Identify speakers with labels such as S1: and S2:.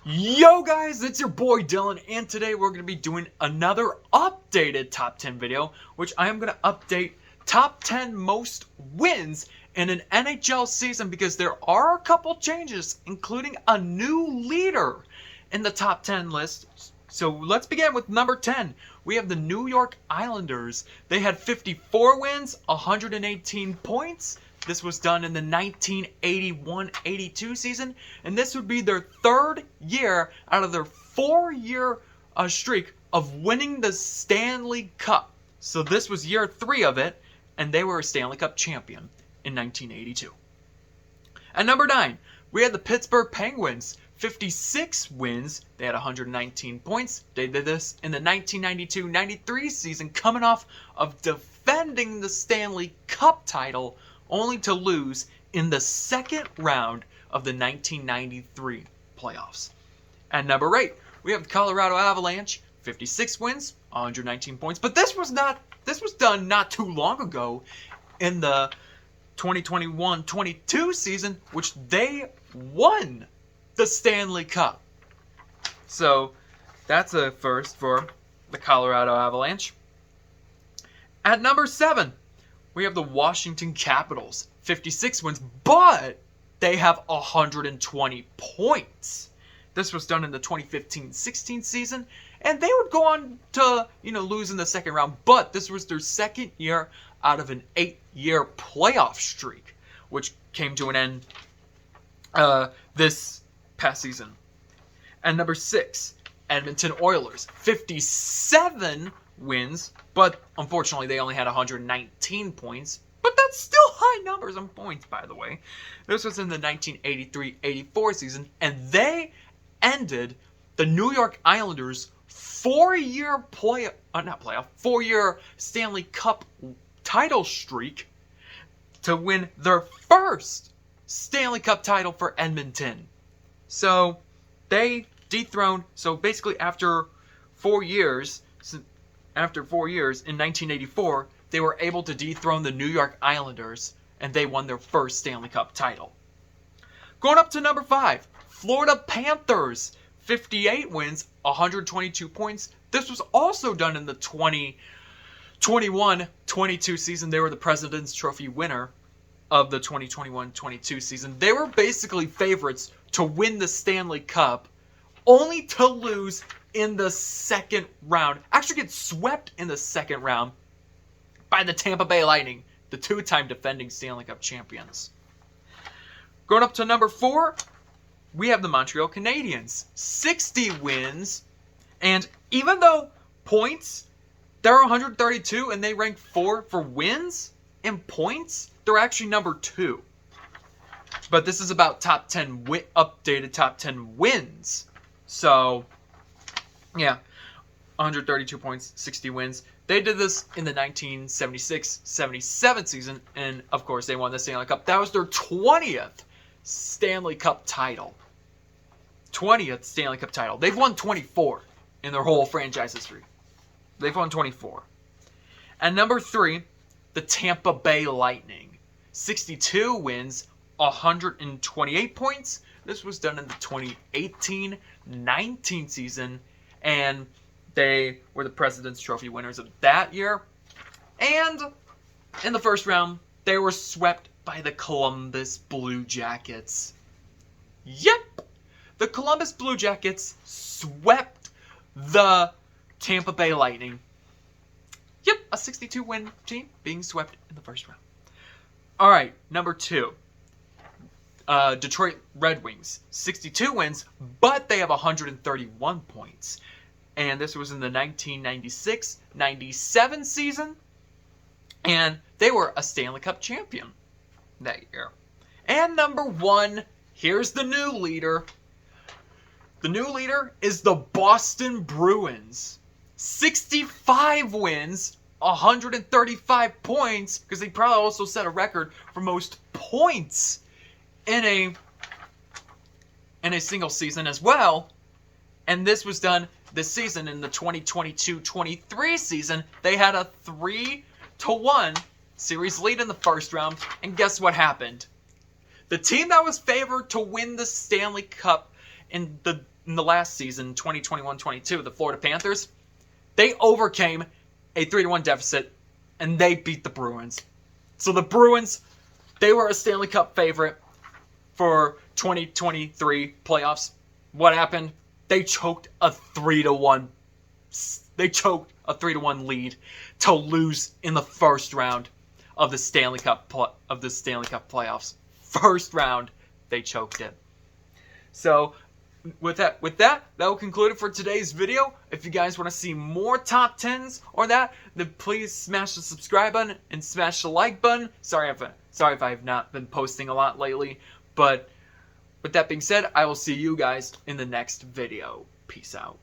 S1: Yo guys, it's your boy Dylan, and today we're going to be doing another updated top 10 video, which I am going to update top 10 most wins in an NHL season because there are a couple changes, including a new leader in the top 10 list. So let's begin with number 10. We have the New York Islanders. They had 54 wins, 118 points. This was done in the 1981-82 season, and this would be their third year out of their 4-year streak of winning the Stanley Cup. So this was year 3 of it, and they were a Stanley Cup champion in 1982. At number 9, we had the Pittsburgh Penguins. 56 wins. They had 119 points. They did this in the 1992-93 season, coming off of defending the Stanley Cup title, only to lose in the second round of the 1993 playoffs. At number 8, we have the Colorado Avalanche, 56 wins, 119 points. But this was done not too long ago in the 2021-22 season, which they won the Stanley Cup. So that's a first for the Colorado Avalanche. At number 7, we have the Washington Capitals, 56 wins, but they have 120 points. This was done in the 2015-16 season, and they would go on to, lose in the second round, but this was their second year out of an 8-year playoff streak, which came to an end this past season. And number 6, Edmonton Oilers, 57 wins, but unfortunately they only had 119 points. But that's still high numbers on points, by the way. This was in the 1983-84 season, and they ended the New York Islanders' 4-year Stanley Cup title streak to win their first Stanley Cup title for Edmonton. So they dethroned. So basically, after 4 years in 1984, they were able to dethrone the New York Islanders, and they won their first Stanley Cup title. Going up to number 5, Florida Panthers, 58 wins, 122 points. This was also done in the 2021-22 season. They were the President's Trophy winner of the 2021-22 season. They were basically favorites to win the Stanley Cup, only to lose in the second round. Actually get swept in the second round by the Tampa Bay Lightning, the 2-time defending Stanley Cup champions. Going up to number 4, we have the Montreal Canadiens, 60 wins, and even though points, they're 132 and they rank 4 for wins and points, they're actually number 2. But this is about updated top 10 wins. So, yeah, 132 points, 60 wins. They did this in the 1976-77 season, and of course they won the Stanley Cup. That was their 20th Stanley Cup title. 20th Stanley Cup title. They've won 24 in their whole franchise history. They've won 24. And number 3, the Tampa Bay Lightning. 62 wins, 128 points. This was done in the 2018-19 season, and they were the President's Trophy winners of that year. And in the first round, they were swept by the Columbus Blue Jackets. Yep! The Columbus Blue Jackets swept the Tampa Bay Lightning. Yep, a 62-win team being swept in the first round. All right, number 2. Detroit Red Wings, 62 wins, but they have 131 points. And this was in the 1996-97 season, and they were a Stanley Cup champion that year. And number 1, here's the new leader. The new leader is the Boston Bruins. 65 wins, 135 points, because they probably also set a record for most points in a single season as well. And this was done this season in the 2022-23 season. They had a 3-1 series lead in the first round, and guess what happened? The team that was favored to win the Stanley Cup in the in the last season, 2021-22, the Florida Panthers, they overcame a 3-1 deficit, and they beat the Bruins. So the Bruins, they were a Stanley Cup favorite for 2023 playoffs. What happened? They choked a 3-1. They choked a 3-1 lead to lose in the first round of the Stanley Cup playoffs. First round, they choked it. So with that will conclude it for today's video. If you guys want to see more top 10s or that, then please smash the subscribe button and smash the like button. Sorry if I have not been posting a lot lately, but with that being said, I will see you guys in the next video. Peace out.